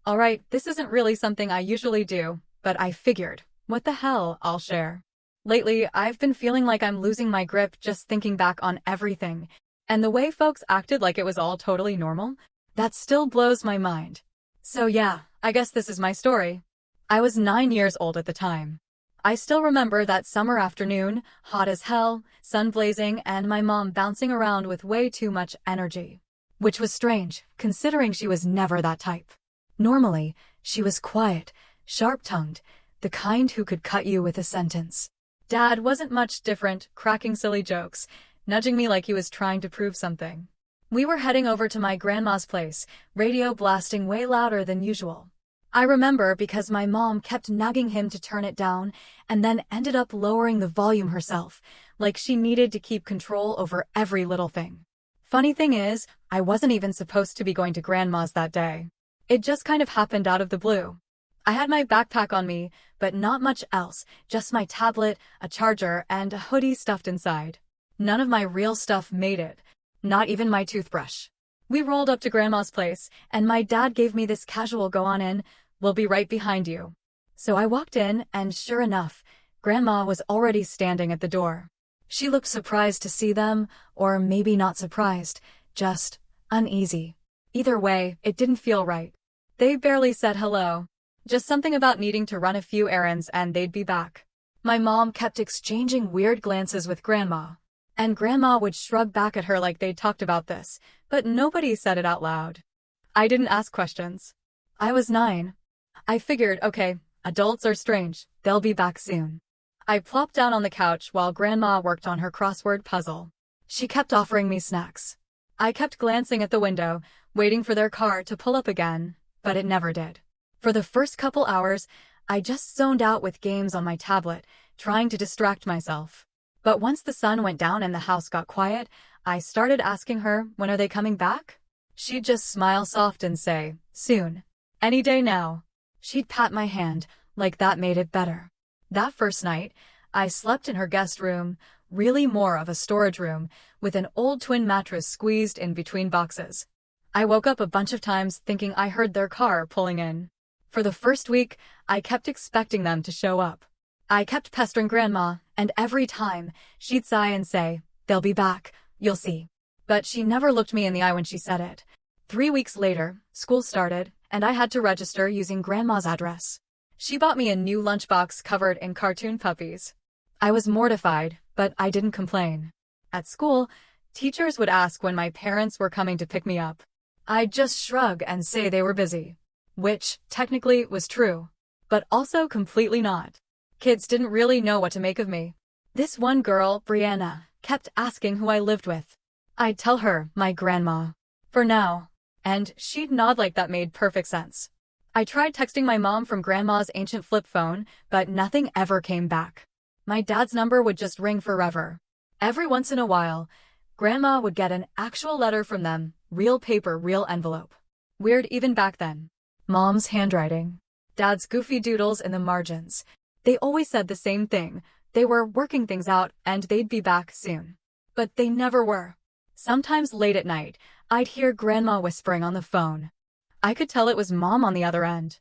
Alright, this isn't really something I usually do, but I figured, what the hell, I'll share. Lately, I've been feeling like I'm losing my grip just thinking back on everything, and the way folks acted like it was all totally normal, that still blows my mind. So yeah, I guess this is my story. I was 9 years old at the time. I still remember that summer afternoon, hot as hell, sun blazing, and my mom bouncing around with way too much energy. Which was strange, considering she was never that type. Normally, she was quiet, sharp-tongued, the kind who could cut you with a sentence. Dad wasn't much different, cracking silly jokes, nudging me like he was trying to prove something. We were heading over to my grandma's place, radio blasting way louder than usual. I remember because my mom kept nagging him to turn it down and then ended up lowering the volume herself, like she needed to keep control over every little thing. Funny thing is, I wasn't even supposed to be going to grandma's that day. It just kind of happened out of the blue. I had my backpack on me, but not much else, just my tablet, a charger, and a hoodie stuffed inside. None of my real stuff made it, not even my toothbrush. We rolled up to grandma's place, and my dad gave me this casual "go on in, we'll be right behind you." So I walked in, and sure enough, grandma was already standing at the door. She looked surprised to see them, or maybe not surprised, just uneasy. Either way, it didn't feel right. They barely said hello. Just something about needing to run a few errands and they'd be back. My mom kept exchanging weird glances with grandma, and grandma would shrug back at her like they'd talked about this, but nobody said it out loud. I didn't ask questions. I was 9. I figured, okay, adults are strange, they'll be back soon. I plopped down on the couch while grandma worked on her crossword puzzle. She kept offering me snacks. I kept glancing at the window, waiting for their car to pull up again, but it never did. For the first couple hours, I just zoned out with games on my tablet, trying to distract myself. But once the sun went down and the house got quiet, I started asking her, when are they coming back? She'd just smile soft and say, soon. Any day now. She'd pat my hand, like that made it better. That first night, I slept in her guest room, really more of a storage room, with an old twin mattress squeezed in between boxes. I woke up a bunch of times thinking I heard their car pulling in. For the first week, I kept expecting them to show up. I kept pestering grandma, and every time, she'd sigh and say, they'll be back, you'll see. But she never looked me in the eye when she said it. 3 weeks later, school started, and I had to register using grandma's address. She bought me a new lunchbox covered in cartoon puppies. I was mortified, but I didn't complain. At school, teachers would ask when my parents were coming to pick me up. I'd just shrug and say they were busy. Which, technically, was true. But also completely not. Kids didn't really know what to make of me. This one girl, Brianna, kept asking who I lived with. I'd tell her, my grandma. For now. And she'd nod like that made perfect sense. I tried texting my mom from grandma's ancient flip phone, but nothing ever came back. My dad's number would just ring forever. Every once in a while, grandma would get an actual letter from them, real paper, real envelope. Weird even back then. Mom's handwriting. Dad's goofy doodles in the margins. They always said the same thing. They were working things out and they'd be back soon. But they never were. Sometimes late at night, I'd hear grandma whispering on the phone. I could tell it was mom on the other end.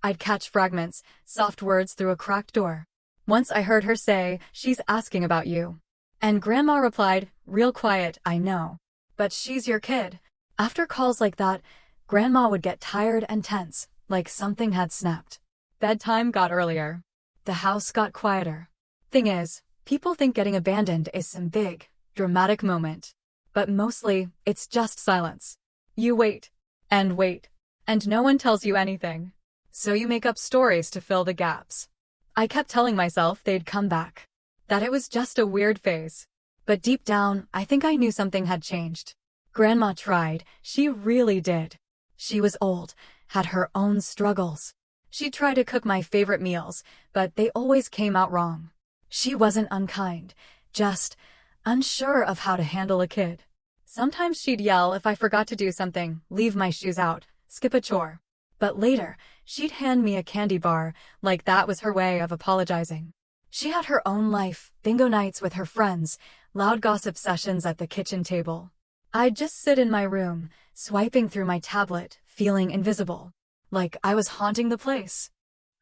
I'd catch fragments, soft words through a cracked door. Once I heard her say, she's asking about you. And grandma replied, real quiet, I know. But she's your kid. After calls like that, grandma would get tired and tense, like something had snapped. Bedtime got earlier. The house got quieter. Thing is, people think getting abandoned is some big, dramatic moment. But mostly, it's just silence. You wait. And wait. And no one tells you anything. So you make up stories to fill the gaps. I kept telling myself they'd come back. That it was just a weird phase. But deep down, I think I knew something had changed. Grandma tried, she really did. She was old, had her own struggles. She'd try to cook my favorite meals, but they always came out wrong. She wasn't unkind, just unsure of how to handle a kid. Sometimes she'd yell if I forgot to do something, leave my shoes out, skip a chore. But later, she'd hand me a candy bar, like that was her way of apologizing. She had her own life, bingo nights with her friends, loud gossip sessions at the kitchen table. I'd just sit in my room, swiping through my tablet, feeling invisible. like I was haunting the place.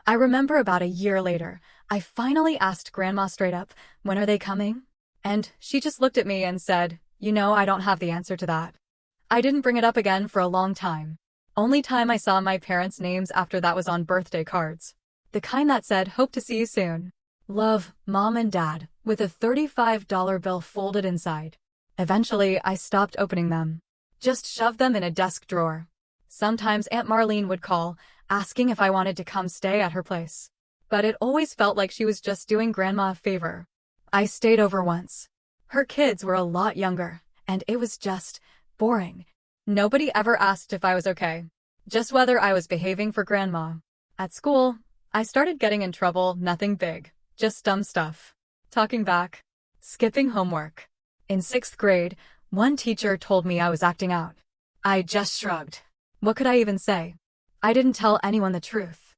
I remember about a year later, I finally asked Grandma straight up, when are they coming? And she just looked at me and said, I don't have the answer to that. I didn't bring it up again for a long time. Only time I saw my parents' names after that was on birthday cards. The kind that said, hope to see you soon. Love, Mom and Dad, with a $35 bill folded inside. Eventually, I stopped opening them. Just shoved them in a desk drawer. Sometimes Aunt Marlene would call, asking if I wanted to come stay at her place. But it always felt like she was just doing Grandma a favor. I stayed over once. Her kids were a lot younger, and it was just boring. Nobody ever asked if I was okay, just whether I was behaving for Grandma. At school, I started getting in trouble, nothing big, just dumb stuff. Talking back, skipping homework. In 6th grade, one teacher told me I was acting out. I just shrugged. What could I even say? I didn't tell anyone the truth.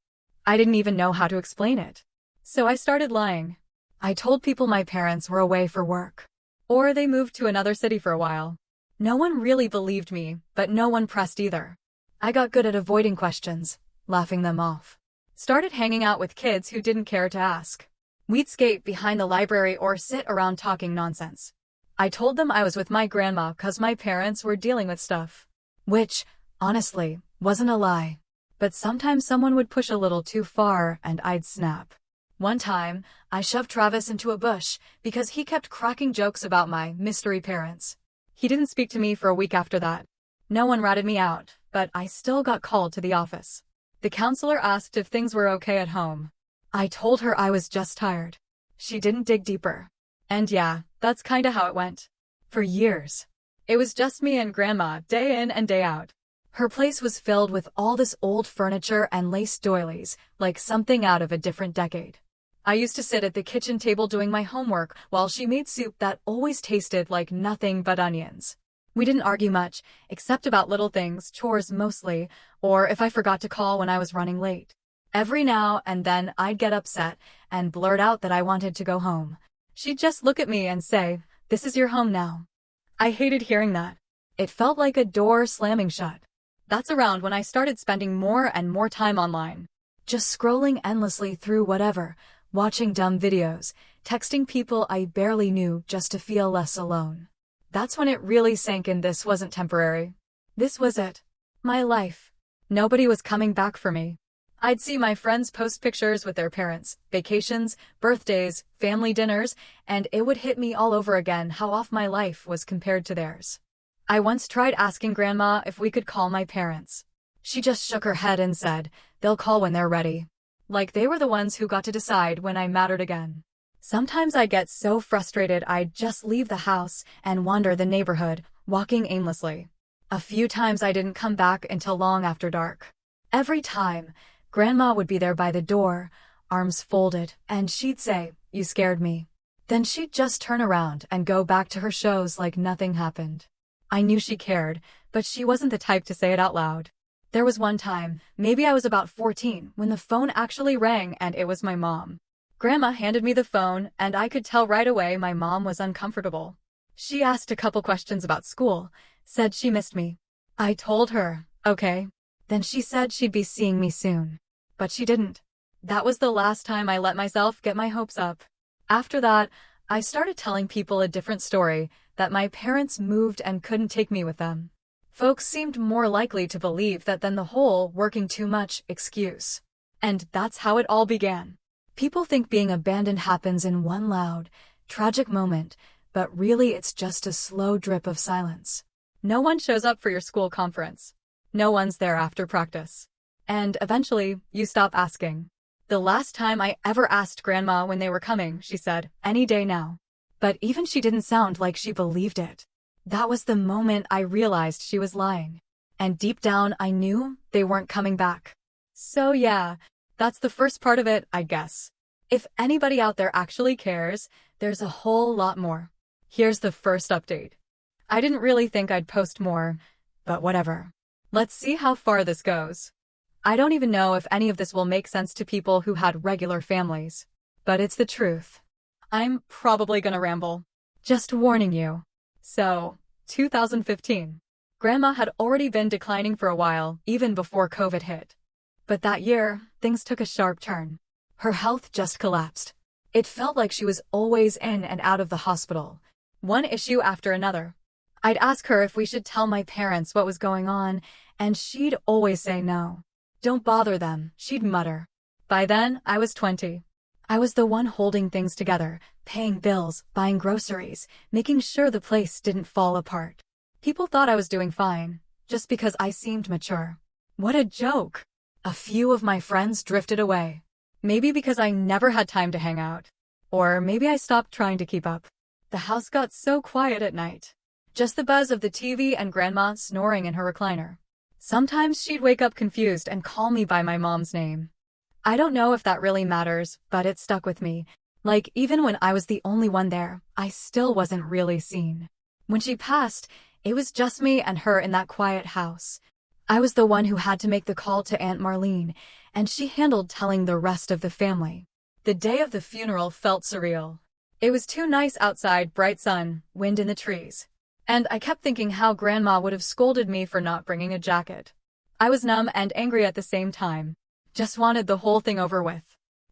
I didn't even know how to explain it. So I started lying. I told people my parents were away for work. Or they moved to another city for a while. No one really believed me, but no one pressed either. I got good at avoiding questions, laughing them off. Started hanging out with kids who didn't care to ask. We'd skate behind the library or sit around talking nonsense. I told them I was with my grandma 'cause my parents were dealing with stuff. Which, honestly, wasn't a lie. But sometimes someone would push a little too far and I'd snap. One time, I shoved Travis into a bush because he kept cracking jokes about my mystery parents. He didn't speak to me for a week after that. No one ratted me out, but I still got called to the office. The counselor asked if things were okay at home. I told her I was just tired. She didn't dig deeper. And yeah, that's kinda how it went. For years. It was just me and Grandma, day in and day out. Her place was filled with all this old furniture and lace doilies, like something out of a different decade. I used to sit at the kitchen table doing my homework while she made soup that always tasted like nothing but onions. We didn't argue much, except about little things, chores mostly, or if I forgot to call when I was running late. Every now and then I'd get upset and blurt out that I wanted to go home. She'd just look at me and say, "This is your home now." I hated hearing that. It felt like a door slamming shut. That's around when I started spending more and more time online. Just scrolling endlessly through whatever, watching dumb videos, texting people I barely knew just to feel less alone. That's when it really sank in. This wasn't temporary. This was it. My life. Nobody was coming back for me. I'd see my friends post pictures with their parents, vacations, birthdays, family dinners, and it would hit me all over again how off my life was compared to theirs. I once tried asking Grandma if we could call my parents. She just shook her head and said, "They'll call when they're ready." Like they were the ones who got to decide when I mattered again. Sometimes I'd get so frustrated I'd just leave the house and wander the neighborhood, walking aimlessly. A few times I didn't come back until long after dark. Every time, Grandma would be there by the door, arms folded, and she'd say, "You scared me." Then she'd just turn around and go back to her shows like nothing happened. I knew she cared, but she wasn't the type to say it out loud. There was one time, maybe I was about 14, when the phone actually rang and it was my mom. Grandma handed me the phone and I could tell right away my mom was uncomfortable. She asked a couple questions about school, said she missed me. I told her, okay. Then she said she'd be seeing me soon. But she didn't. That was the last time I let myself get my hopes up. After that, I started telling people a different story, that my parents moved and couldn't take me with them. Folks seemed more likely to believe that than the whole working too much excuse. And that's how it all began. People think being abandoned happens in one loud, tragic moment, but really it's just a slow drip of silence. No one shows up for your school conference. No one's there after practice. And eventually, you stop asking. The last time I ever asked Grandma when they were coming, she said, "Any day now." But even she didn't sound like she believed it. That was the moment I realized she was lying. And deep down I knew they weren't coming back. So yeah, that's the first part of it, I guess. If anybody out there actually cares, there's a whole lot more. Here's the first update. I didn't really think I'd post more, but whatever. Let's see how far this goes. I don't even know if any of this will make sense to people who had regular families. But it's the truth. I'm probably gonna ramble. Just warning you. So, 2015. Grandma had already been declining for a while, even before COVID hit. But that year, things took a sharp turn. Her health just collapsed. It felt like she was always in and out of the hospital, one issue after another. I'd ask her if we should tell my parents what was going on, and she'd always say no. "Don't bother them," she'd mutter. By then, I was 20. I was the one holding things together, paying bills, buying groceries, making sure the place didn't fall apart. People thought I was doing fine, just because I seemed mature. What a joke! A few of my friends drifted away. Maybe because I never had time to hang out. Or maybe I stopped trying to keep up. The house got so quiet at night. Just the buzz of the TV and Grandma snoring in her recliner. Sometimes she'd wake up confused and call me by my mom's name. I don't know if that really matters, but it stuck with me. Like, even when I was the only one there, I still wasn't really seen. When she passed, it was just me and her in that quiet house. I was the one who had to make the call to Aunt Marlene, and she handled telling the rest of the family. The day of the funeral felt surreal. It was too nice outside, bright sun, wind in the trees. And I kept thinking how Grandma would have scolded me for not bringing a jacket. I was numb and angry at the same time. Just wanted the whole thing over with.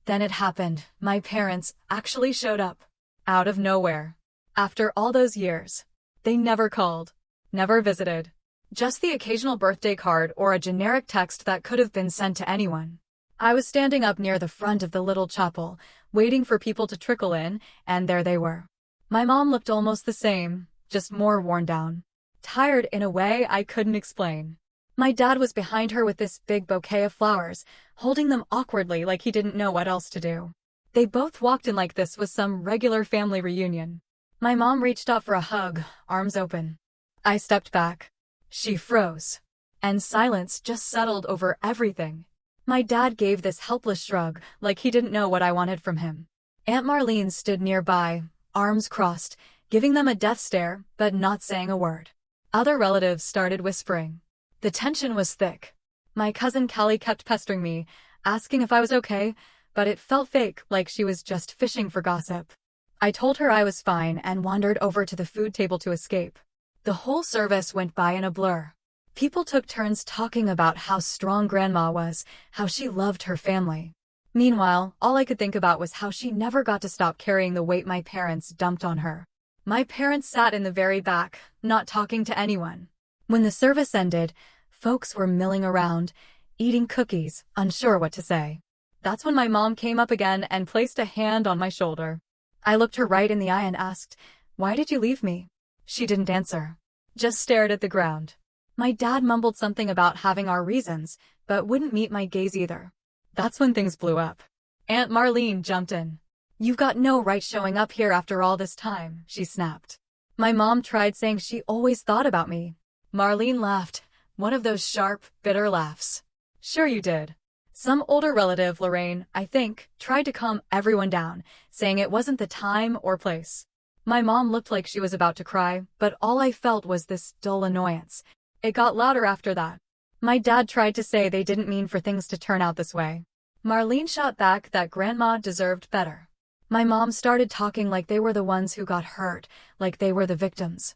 Then it happened. My parents actually showed up. Out of nowhere. After all those years. They never called. Never visited. Just the occasional birthday card or a generic text that could have been sent to anyone. I was standing up near the front of the little chapel, waiting for people to trickle in, and there they were. My mom looked almost the same, just more worn down. Tired in a way I couldn't explain. My dad was behind her with this big bouquet of flowers, holding them awkwardly like he didn't know what else to do. They both walked in like this was some regular family reunion. My mom reached out for a hug, arms open. I stepped back. She froze. And silence just settled over everything. My dad gave this helpless shrug, like he didn't know what I wanted from him. Aunt Marlene stood nearby, arms crossed, giving them a death stare, but not saying a word. Other relatives started whispering. The tension was thick. My cousin Callie kept pestering me, asking if I was okay, but it felt fake, like she was just fishing for gossip. I told her I was fine and wandered over to the food table to escape. The whole service went by in a blur. People took turns talking about how strong Grandma was, how she loved her family. Meanwhile, all I could think about was how she never got to stop carrying the weight my parents dumped on her. My parents sat in the very back, not talking to anyone. When the service ended, folks were milling around, eating cookies, unsure what to say. That's when my mom came up again and placed a hand on my shoulder. I looked her right in the eye and asked, "Why did you leave me?" She didn't answer, just stared at the ground. My dad mumbled something about having our reasons, but wouldn't meet my gaze either. That's when things blew up. Aunt Marlene jumped in. "You've got no right showing up here after all this time," she snapped. My mom tried saying she always thought about me. Marlene laughed, one of those sharp, bitter laughs. "Sure you did." Some older relative, Lorraine, I think, tried to calm everyone down, saying it wasn't the time or place. My mom looked like she was about to cry, but all I felt was this dull annoyance. It got louder after that. My dad tried to say they didn't mean for things to turn out this way. Marlene shot back that Grandma deserved better. My mom started talking like they were the ones who got hurt, like they were the victims.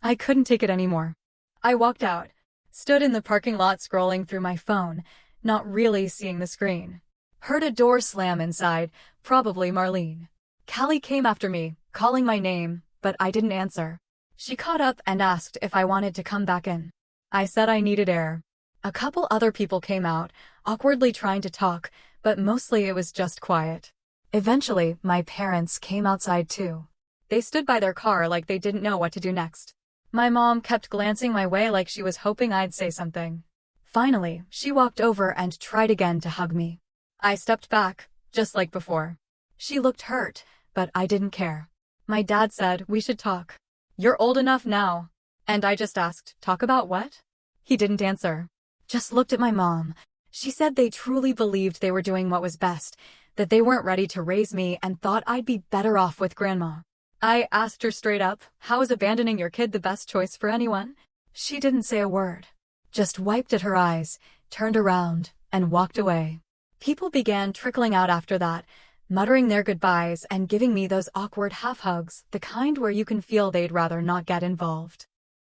I couldn't take it anymore. I walked out, stood in the parking lot scrolling through my phone, not really seeing the screen. Heard a door slam inside, probably Marlene. Callie came after me, calling my name, but I didn't answer. She caught up and asked if I wanted to come back in. I said I needed air. A couple other people came out, awkwardly trying to talk, but mostly it was just quiet. Eventually, my parents came outside too. They stood by their car like they didn't know what to do next. My mom kept glancing my way like she was hoping I'd say something. Finally, she walked over and tried again to hug me. I stepped back, just like before. She looked hurt, but I didn't care. My dad said we should talk. "You're old enough now." And I just asked, "Talk about what?" He didn't answer. Just looked at my mom. She said they truly believed they were doing what was best, that they weren't ready to raise me and thought I'd be better off with Grandma. I asked her straight up, "How is abandoning your kid the best choice for anyone?" She didn't say a word. Just wiped at her eyes, turned around, and walked away. People began trickling out after that, muttering their goodbyes and giving me those awkward half-hugs, the kind where you can feel they'd rather not get involved.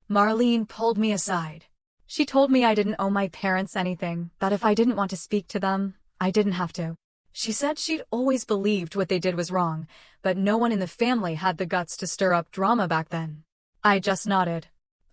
Marlene pulled me aside. She told me I didn't owe my parents anything, that if I didn't want to speak to them, I didn't have to. She said she'd always believed what they did was wrong, but no one in the family had the guts to stir up drama back then. I just nodded.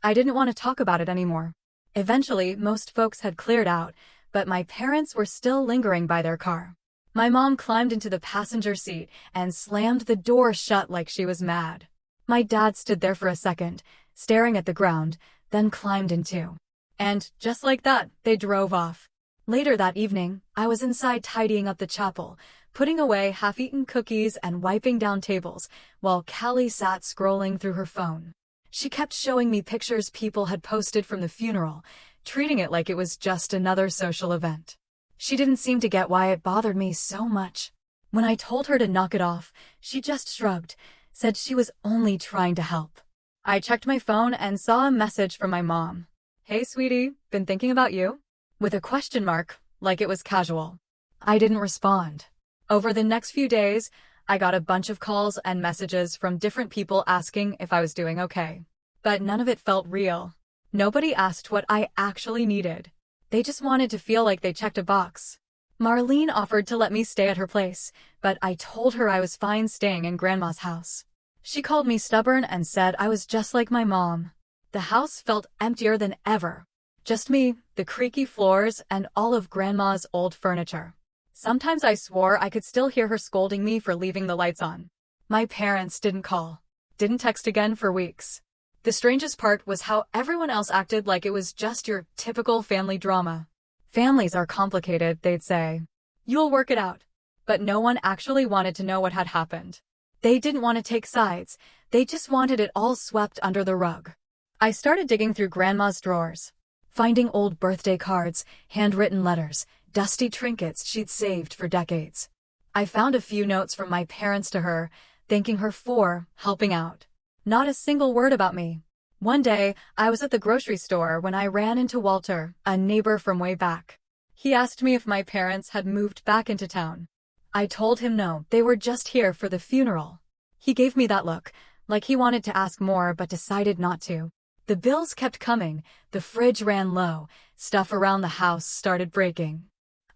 I didn't want to talk about it anymore. Eventually, most folks had cleared out, but my parents were still lingering by their car. My mom climbed into the passenger seat and slammed the door shut like she was mad. My dad stood there for a second, staring at the ground, then climbed in too. And, just like that, they drove off. Later that evening, I was inside tidying up the chapel, putting away half-eaten cookies and wiping down tables, while Callie sat scrolling through her phone. She kept showing me pictures people had posted from the funeral, treating it like it was just another social event. She didn't seem to get why it bothered me so much. When I told her to knock it off, she just shrugged, said she was only trying to help. I checked my phone and saw a message from my mom. "Hey sweetie, been thinking about you?" With a question mark, like it was casual. I didn't respond. Over the next few days, I got a bunch of calls and messages from different people asking if I was doing okay. But none of it felt real. Nobody asked what I actually needed. They just wanted to feel like they checked a box. Marlene offered to let me stay at her place, but I told her I was fine staying in Grandma's house. She called me stubborn and said I was just like my mom. The house felt emptier than ever. Just me, the creaky floors, and all of Grandma's old furniture. Sometimes I swore I could still hear her scolding me for leaving the lights on. My parents didn't call. Didn't text again for weeks. The strangest part was how everyone else acted like it was just your typical family drama. Families are complicated, they'd say. You'll work it out. But no one actually wanted to know what had happened. They didn't want to take sides. They just wanted it all swept under the rug. I started digging through Grandma's drawers, finding old birthday cards, handwritten letters, dusty trinkets she'd saved for decades. I found a few notes from my parents to her, thanking her for helping out. Not a single word about me. One day, I was at the grocery store when I ran into Walter, a neighbor from way back. He asked me if my parents had moved back into town. I told him no, they were just here for the funeral. He gave me that look, like he wanted to ask more but decided not to. The bills kept coming, the fridge ran low, stuff around the house started breaking.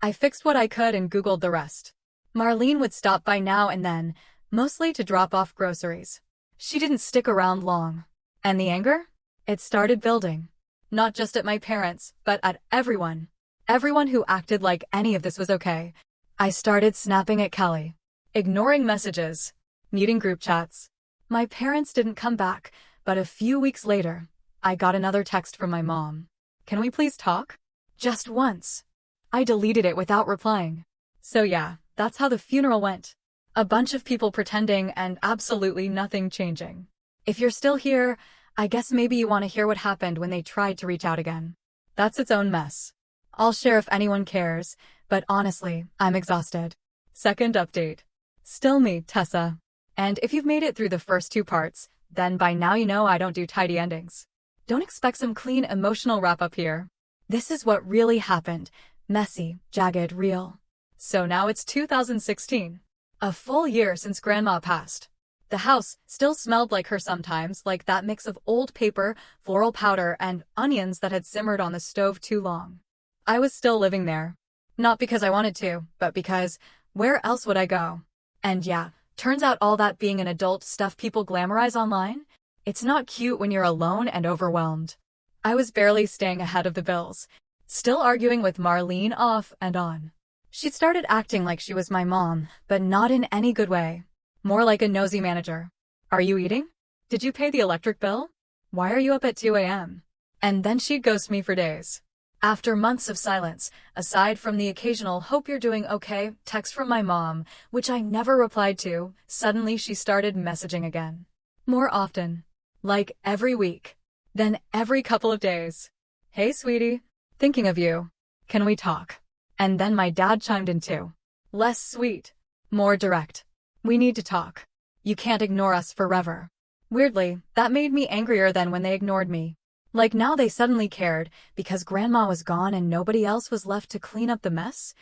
I fixed what I could and Googled the rest. Marlene would stop by now and then, mostly to drop off groceries. She didn't stick around long. And the anger? It started building. Not just at my parents, but at everyone. Everyone who acted like any of this was okay. I started snapping at Kelly, ignoring messages, muting group chats. My parents didn't come back, but a few weeks later, I got another text from my mom. "Can we please talk?" Just once. I deleted it without replying. So yeah, that's how the funeral went. A bunch of people pretending and absolutely nothing changing. If you're still here, I guess maybe you want to hear what happened when they tried to reach out again. That's its own mess. I'll share if anyone cares, but honestly, I'm exhausted. Second update. Still me, Tessa. And if you've made it through the first two parts, then by now you know I don't do tidy endings. Don't expect some clean emotional wrap-up here. This is what really happened. Messy, jagged, real. So now it's 2016. A full year since Grandma passed. The house still smelled like her sometimes, like that mix of old paper, floral powder, and onions that had simmered on the stove too long. I was still living there. Not because I wanted to, but because, where else would I go? And yeah, turns out all that being an adult stuff people glamorize online, it's not cute when you're alone and overwhelmed. I was barely staying ahead of the bills, still arguing with Marlene off and on. She'd started acting like she was my mom, but not in any good way. More like a nosy manager. "Are you eating? Did you pay the electric bill? Why are you up at 2 a.m.? And then she'd ghost me for days. After months of silence, aside from the occasional "hope you're doing okay" text from my mom, which I never replied to, suddenly she started messaging again. More often. Like every week. Then every couple of days. "Hey sweetie, thinking of you. Can we talk?" And then my dad chimed in too. Less sweet. More direct. "We need to talk. You can't ignore us forever." Weirdly, that made me angrier than when they ignored me. Like now they suddenly cared, because Grandma was gone and nobody else was left to clean up the mess.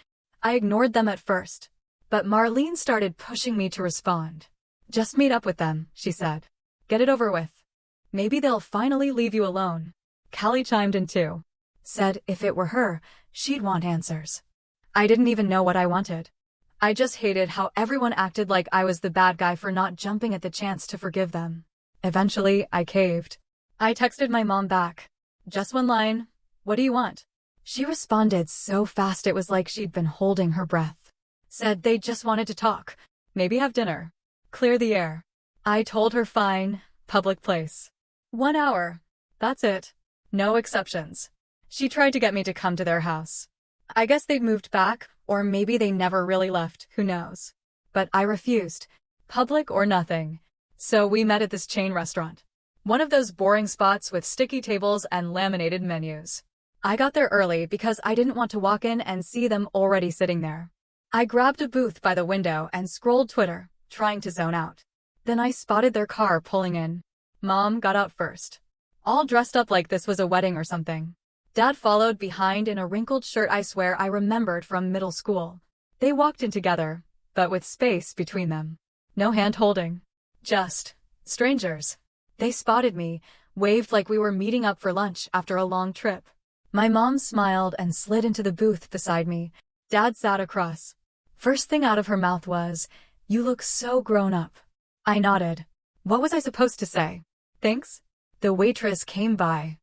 I ignored them at first. But Marlene started pushing me to respond. "Just meet up with them," she said. "Get it over with. Maybe they'll finally leave you alone." Callie chimed in too. Said if it were her, she'd want answers. I didn't even know what I wanted. I just hated how everyone acted like I was the bad guy for not jumping at the chance to forgive them. Eventually, I caved. I texted my mom back. Just one line. What do you want? She responded so fast it was like she'd been holding her breath. Said they just wanted to talk. Maybe have dinner. Clear the air. I told her fine. Public place. 1 hour. That's it. No exceptions. She tried to get me to come to their house. I guess they'd moved back, or maybe they never really left, who knows. But I refused. Public or nothing. So we met at this chain restaurant. One of those boring spots with sticky tables and laminated menus. I got there early because I didn't want to walk in and see them already sitting there. I grabbed a booth by the window and scrolled Twitter, trying to zone out. Then I spotted their car pulling in. Mom got out first. All dressed up like this was a wedding or something. Dad followed behind in a wrinkled shirt I swear I remembered from middle school. They walked in together, but with space between them. No hand-holding. Just strangers. They spotted me, waved like we were meeting up for lunch after a long trip. My mom smiled and slid into the booth beside me. Dad sat across. First thing out of her mouth was, "You look so grown up." I nodded. What was I supposed to say? Thanks? The waitress came by.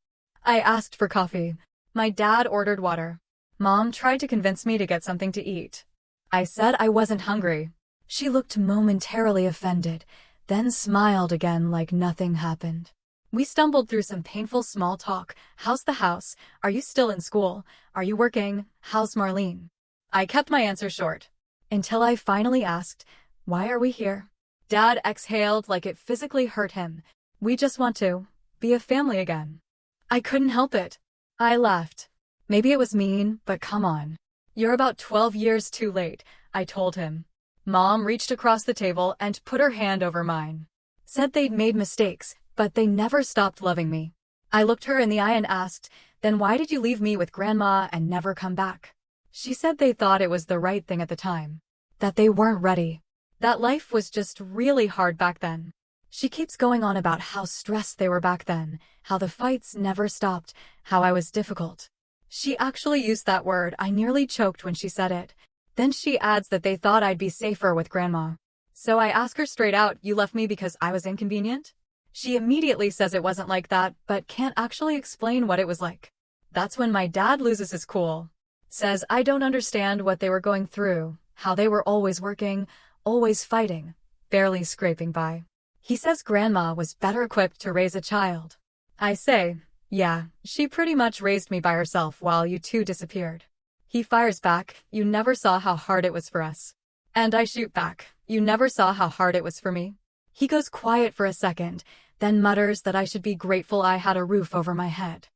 I asked for coffee. My dad ordered water. Mom tried to convince me to get something to eat. I said I wasn't hungry. She looked momentarily offended, then smiled again like nothing happened. We stumbled through some painful small talk. How's the house? Are you still in school? Are you working? How's Marlene? I kept my answer short. Until I finally asked, why are we here? Dad exhaled like it physically hurt him. We just want to be a family again. I couldn't help it. I laughed. Maybe it was mean, but come on. You're about 12 years too late, I told him. Mom reached across the table and put her hand over mine. Said they'd made mistakes, but they never stopped loving me. I looked her in the eye and asked, then why did you leave me with Grandma and never come back? She said they thought it was the right thing at the time. That they weren't ready. That life was just really hard back then. She keeps going on about how stressed they were back then, how the fights never stopped, how I was difficult. She actually used that word. I nearly choked when she said it. Then she adds that they thought I'd be safer with Grandma. So I ask her straight out, you left me because I was inconvenient? She immediately says it wasn't like that, but can't actually explain what it was like. That's when my dad loses his cool. Says I don't understand what they were going through, how they were always working, always fighting, barely scraping by. He says Grandma was better equipped to raise a child. I say, yeah, she pretty much raised me by herself while you two disappeared. He fires back, you never saw how hard it was for us. And I shoot back, you never saw how hard it was for me. He goes quiet for a second, then mutters that I should be grateful I had a roof over my head.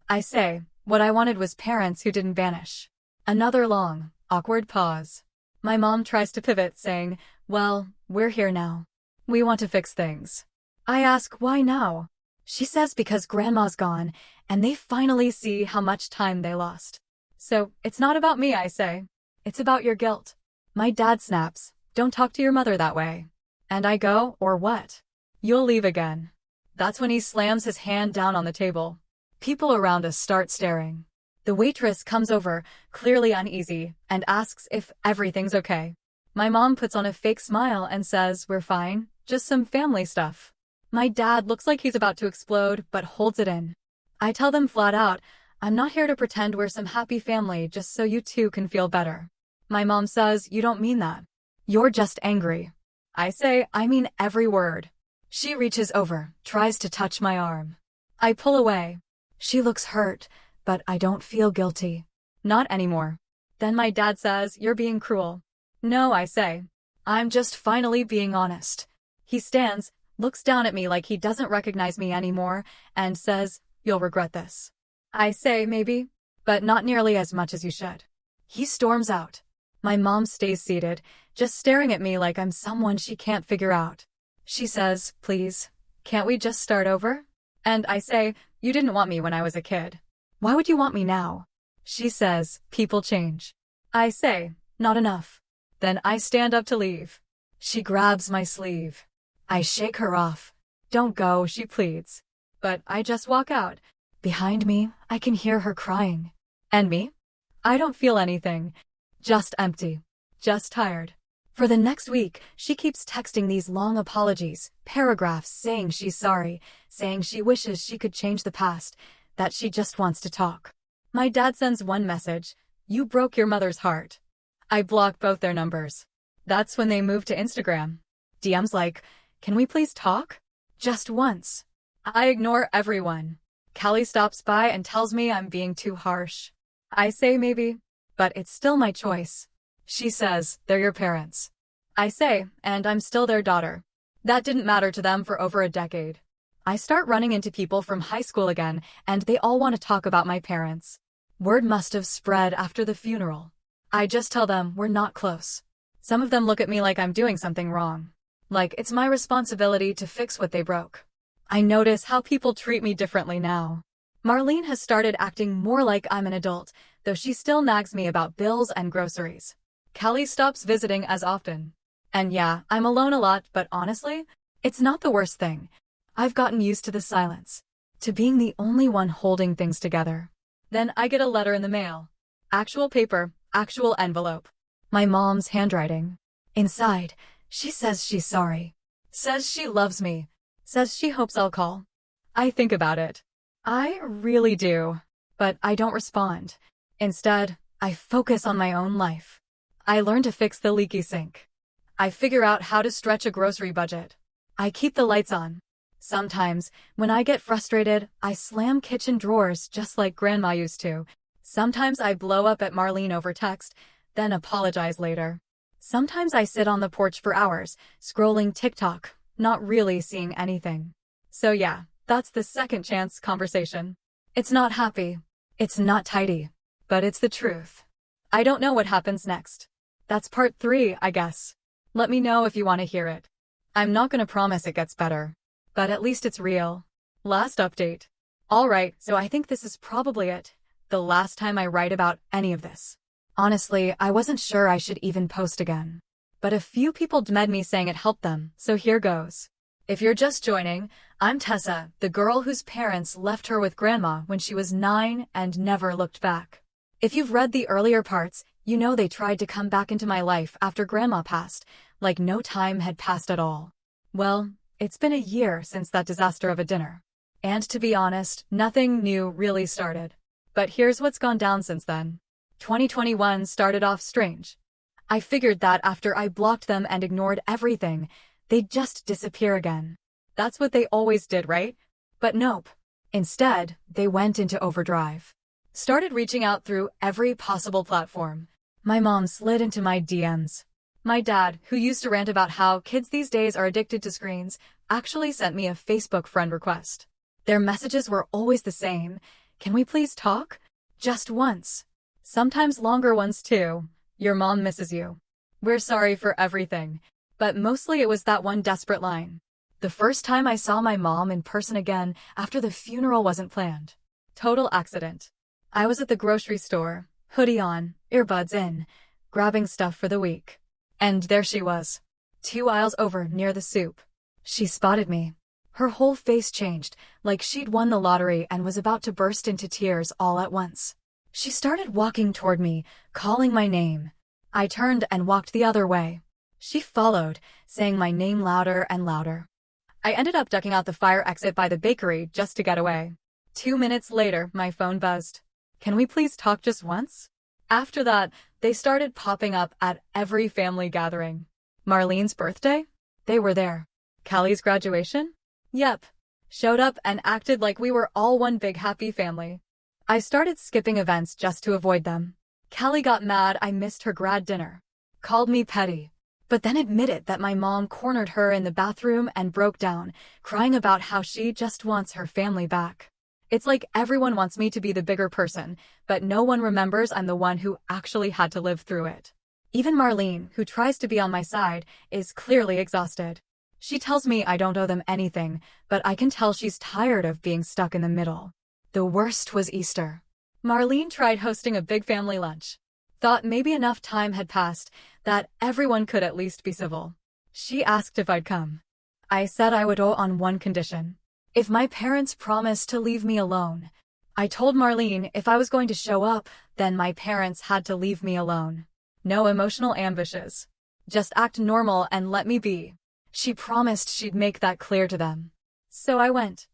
I say, what I wanted was parents who didn't vanish. Another long, awkward pause. My mom tries to pivot, saying, well, we're here now. We want to fix things. I ask, why now? She says because Grandma's gone, and they finally see how much time they lost. So, it's not about me, I say. It's about your guilt. My dad snaps, don't talk to your mother that way. And I go, or what? You'll leave again. That's when he slams his hand down on the table. People around us start staring. The waitress comes over, clearly uneasy, and asks if everything's okay. My mom puts on a fake smile and says, we're fine, just some family stuff. My dad looks like he's about to explode, but holds it in. I tell them flat out, I'm not here to pretend we're some happy family just so you two can feel better. My mom says, you don't mean that. You're just angry. I say, I mean every word. She reaches over, tries to touch my arm. I pull away. She looks hurt, but I don't feel guilty. Not anymore. Then my dad says, you're being cruel. No, I say. I'm just finally being honest. He stands, looks down at me like he doesn't recognize me anymore, and says, you'll regret this. I say, maybe, but not nearly as much as you should. He storms out. My mom stays seated, just staring at me like I'm someone she can't figure out. She says, please, can't we just start over? And I say, you didn't want me when I was a kid. Why would you want me now? She says, people change. I say, not enough. Then I stand up to leave. She grabs my sleeve. I shake her off. Don't go, she pleads. But I just walk out. Behind me, I can hear her crying. And me? I don't feel anything. Just empty. Just tired. For the next week, she keeps texting these long apologies, paragraphs saying she's sorry, saying she wishes she could change the past, that she just wants to talk. My dad sends one message, "You broke your mother's heart." I block both their numbers. That's when they move to Instagram. DMs like, "Can we please talk?" Just once. I ignore everyone. Callie stops by and tells me I'm being too harsh. I say maybe, but it's still my choice. She says, "They're your parents." I say, and I'm still their daughter. That didn't matter to them for over a decade. I start running into people from high school again, and they all want to talk about my parents. Word must have spread after the funeral. I just tell them we're not close. Some of them look at me like I'm doing something wrong. Like it's my responsibility to fix what they broke. I notice how people treat me differently now. Marlene has started acting more like I'm an adult, though she still nags me about bills and groceries. Callie stops visiting as often. And yeah, I'm alone a lot, but honestly, it's not the worst thing. I've gotten used to the silence, to being the only one holding things together. Then I get a letter in the mail. Actual paper, actual envelope. My mom's handwriting. Inside, she says she's sorry. Says she loves me. Says she hopes I'll call. I think about it. I really do. But I don't respond. Instead, I focus on my own life. I learn to fix the leaky sink. I figure out how to stretch a grocery budget. I keep the lights on. Sometimes, when I get frustrated, I slam kitchen drawers just like Grandma used to. Sometimes I blow up at Marlene over text, then apologize later. Sometimes I sit on the porch for hours, scrolling TikTok, not really seeing anything. So yeah, that's the second chance conversation. It's not happy. It's not tidy. But it's the truth. I don't know what happens next. That's part 3, I guess. Let me know if you want to hear it. I'm not gonna promise it gets better. But at least it's real. Last update. Alright, so I think this is probably it. The last time I write about any of this. Honestly, I wasn't sure I should even post again. But a few people DM'd me saying it helped them, so here goes. If you're just joining, I'm Tessa, the girl whose parents left her with Grandma when she was 9 and never looked back. If you've read the earlier parts, you know they tried to come back into my life after Grandma passed, like no time had passed at all. Well, it's been a year since that disaster of a dinner. And to be honest, nothing new really started. But here's what's gone down since then. 2021 started off strange. I figured that after I blocked them and ignored everything, they'd just disappear again. That's what they always did, right? But nope. Instead, they went into overdrive. Started reaching out through every possible platform. My mom slid into my DMs. My dad, who used to rant about how kids these days are addicted to screens, actually sent me a Facebook friend request. Their messages were always the same. "Can we please talk?" Just once. Sometimes longer ones too. "Your mom misses you. We're sorry for everything." But mostly it was that one desperate line. The first time I saw my mom in person again after the funeral wasn't planned. Total accident. I was at the grocery store, hoodie on, earbuds in, grabbing stuff for the week. And there she was. 2 aisles over near the soup. She spotted me. Her whole face changed, like she'd won the lottery and was about to burst into tears all at once. She started walking toward me, calling my name. I turned and walked the other way. She followed, saying my name louder and louder. I ended up ducking out the fire exit by the bakery just to get away. 2 minutes later, my phone buzzed. "Can we please talk just once?" After that, they started popping up at every family gathering. Marlene's birthday? They were there. Callie's graduation? Yep. Showed up and acted like we were all one big happy family. I started skipping events just to avoid them. Callie got mad I missed her grad dinner. Called me petty. But then admitted that my mom cornered her in the bathroom and broke down, crying about how she just wants her family back. It's like everyone wants me to be the bigger person, but no one remembers I'm the one who actually had to live through it. Even Marlene, who tries to be on my side, is clearly exhausted. She tells me I don't owe them anything, but I can tell she's tired of being stuck in the middle. The worst was Easter. Marlene tried hosting a big family lunch. Thought maybe enough time had passed, that everyone could at least be civil. She asked if I'd come. I said I would on one condition. If my parents promised to leave me alone. I told Marlene if I was going to show up, then my parents had to leave me alone. No emotional ambushes. Just act normal and let me be. She promised she'd make that clear to them. So I went.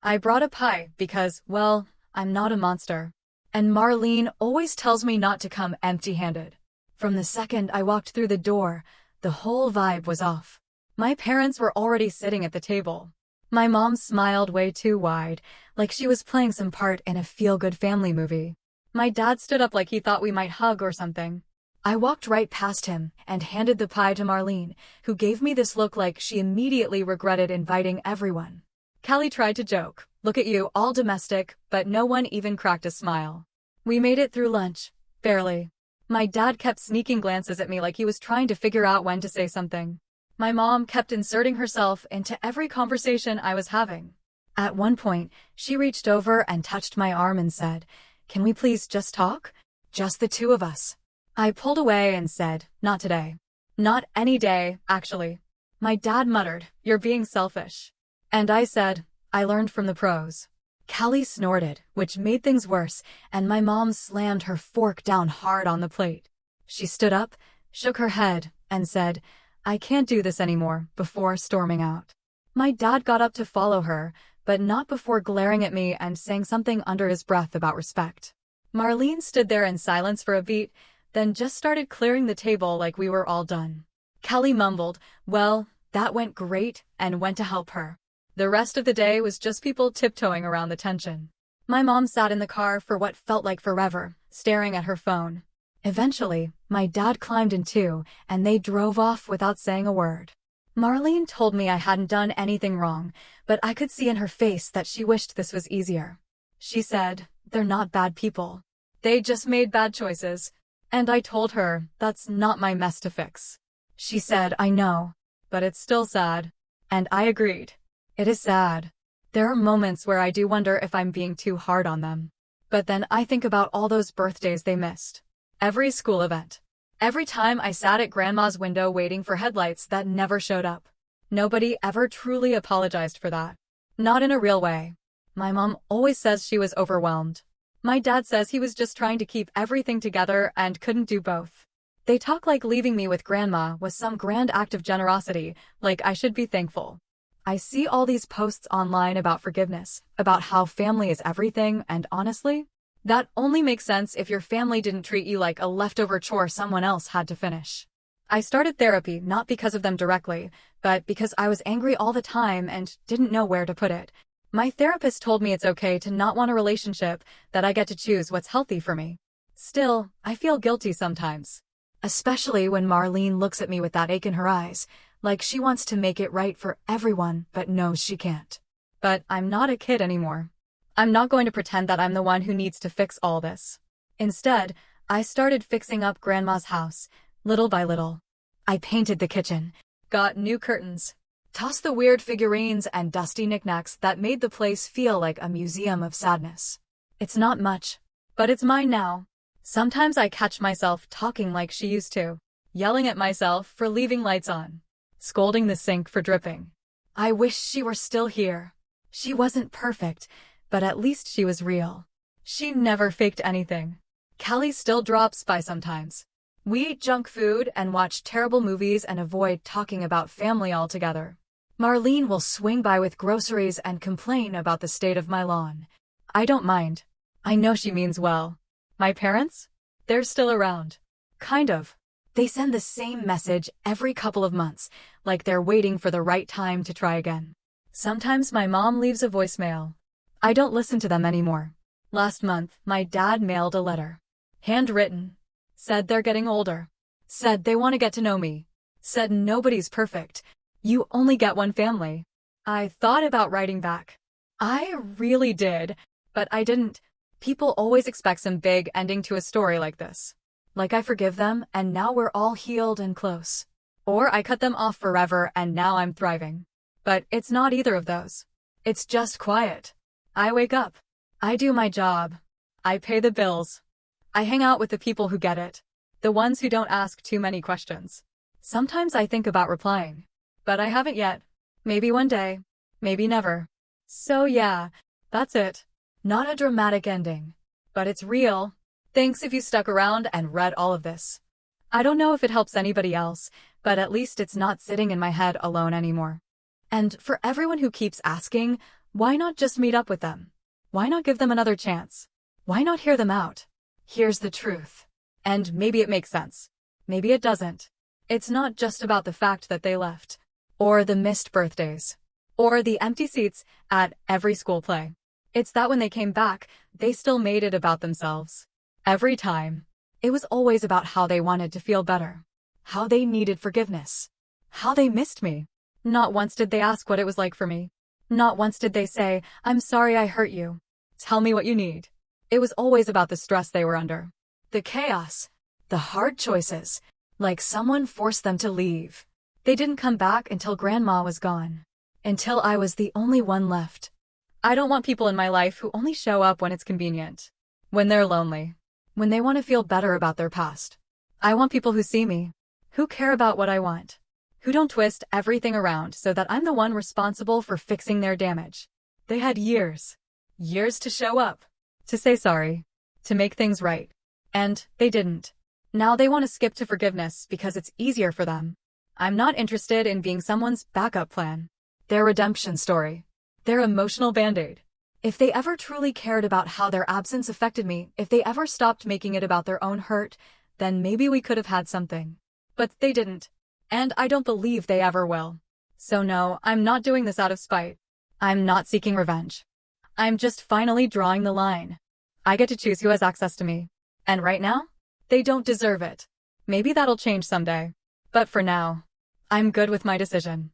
I brought a pie because, well, I'm not a monster. And Marlene always tells me not to come empty-handed. From the second I walked through the door, the whole vibe was off. My parents were already sitting at the table. My mom smiled way too wide, like she was playing some part in a feel-good family movie. My dad stood up like he thought we might hug or something. I walked right past him and handed the pie to Marlene, who gave me this look like she immediately regretted inviting everyone. Callie tried to joke, "Look at you, all domestic," but no one even cracked a smile. We made it through lunch. Barely. My dad kept sneaking glances at me like he was trying to figure out when to say something. My mom kept inserting herself into every conversation I was having. At one point, she reached over and touched my arm and said, "Can we please just talk? Just the two of us." I pulled away and said, "Not today. Not any day, actually." My dad muttered, "You're being selfish." And I said, "I learned from the pros." Callie snorted, which made things worse, and my mom slammed her fork down hard on the plate. She stood up, shook her head, and said, "I can't do this anymore," before storming out. My dad got up to follow her, but not before glaring at me and saying something under his breath about respect. Marlene stood there in silence for a beat, then just started clearing the table like we were all done. Callie mumbled, "Well, that went great," and went to help her. The rest of the day was just people tiptoeing around the tension. My mom sat in the car for what felt like forever, staring at her phone. Eventually, my dad climbed in too, and they drove off without saying a word. Marlene told me I hadn't done anything wrong, but I could see in her face that she wished this was easier. She said, "They're not bad people. They just made bad choices." And I told her, that's not my mess to fix. She said, "I know, but it's still sad." And I agreed. It is sad. There are moments where I do wonder if I'm being too hard on them. But then I think about all those birthdays they missed. Every school event. Every time I sat at Grandma's window waiting for headlights that never showed up. Nobody ever truly apologized for that. Not in a real way. My mom always says she was overwhelmed. My dad says he was just trying to keep everything together and couldn't do both. They talk like leaving me with Grandma was some grand act of generosity, like I should be thankful. I see all these posts online about forgiveness, about how family is everything, and honestly, that only makes sense if your family didn't treat you like a leftover chore someone else had to finish. I started therapy not because of them directly, but because I was angry all the time and didn't know where to put it. My therapist told me it's okay to not want a relationship, that I get to choose what's healthy for me. Still, I feel guilty sometimes. Especially when Marlene looks at me with that ache in her eyes, like she wants to make it right for everyone but knows she can't. But I'm not a kid anymore. I'm not going to pretend that I'm the one who needs to fix all this. Instead, I started fixing up Grandma's house, little by little. I painted the kitchen, got new curtains, tossed the weird figurines and dusty knickknacks that made the place feel like a museum of sadness. It's not much, but it's mine now. Sometimes I catch myself talking like she used to, yelling at myself for leaving lights on, scolding the sink for dripping. I wish she were still here. She wasn't perfect, but at least she was real. She never faked anything. Callie still drops by sometimes. We eat junk food and watch terrible movies and avoid talking about family altogether. Marlene will swing by with groceries and complain about the state of my lawn. I don't mind. I know she means well. My parents? They're still around. Kind of. They send the same message every couple of months, like they're waiting for the right time to try again. Sometimes my mom leaves a voicemail. I don't listen to them anymore. Last month, my dad mailed a letter. Handwritten. Said they're getting older. Said they want to get to know me. Said nobody's perfect. You only get one family. I thought about writing back. I really did, but I didn't. People always expect some big ending to a story like this. Like I forgive them and now we're all healed and close. Or I cut them off forever and now I'm thriving. But it's not either of those. It's just quiet. I wake up. I do my job. I pay the bills. I hang out with the people who get it. The ones who don't ask too many questions. Sometimes I think about replying. But I haven't yet. Maybe one day. Maybe never. So yeah, that's it. Not a dramatic ending. But it's real. Thanks if you stuck around and read all of this. I don't know if it helps anybody else, but at least it's not sitting in my head alone anymore. And for everyone who keeps asking, why not just meet up with them? Why not give them another chance? Why not hear them out? Here's the truth. And maybe it makes sense. Maybe it doesn't. It's not just about the fact that they left, or the missed birthdays, or the empty seats at every school play. It's that when they came back, they still made it about themselves. Every time. It was always about how they wanted to feel better, how they needed forgiveness, how they missed me. Not once did they ask what it was like for me. Not once did they say, I'm sorry I hurt you. Tell me what you need. It was always about the stress they were under, the chaos, the hard choices, like someone forced them to leave. They didn't come back until Grandma was gone, until I was the only one left. I don't want people in my life who only show up when it's convenient, when they're lonely, when they want to feel better about their past. I want people who see me, who care about what I want, who don't twist everything around so that I'm the one responsible for fixing their damage. They had years to show up, to say sorry, to make things right. And they didn't. Now they want to skip to forgiveness because it's easier for them. I'm not interested in being someone's backup plan, their redemption story, their emotional band-aid. If they ever truly cared about how their absence affected me, if they ever stopped making it about their own hurt, then maybe we could have had something. But they didn't. And I don't believe they ever will. So no, I'm not doing this out of spite. I'm not seeking revenge. I'm just finally drawing the line. I get to choose who has access to me. And right now, they don't deserve it. Maybe that'll change someday. But for now, I'm good with my decision.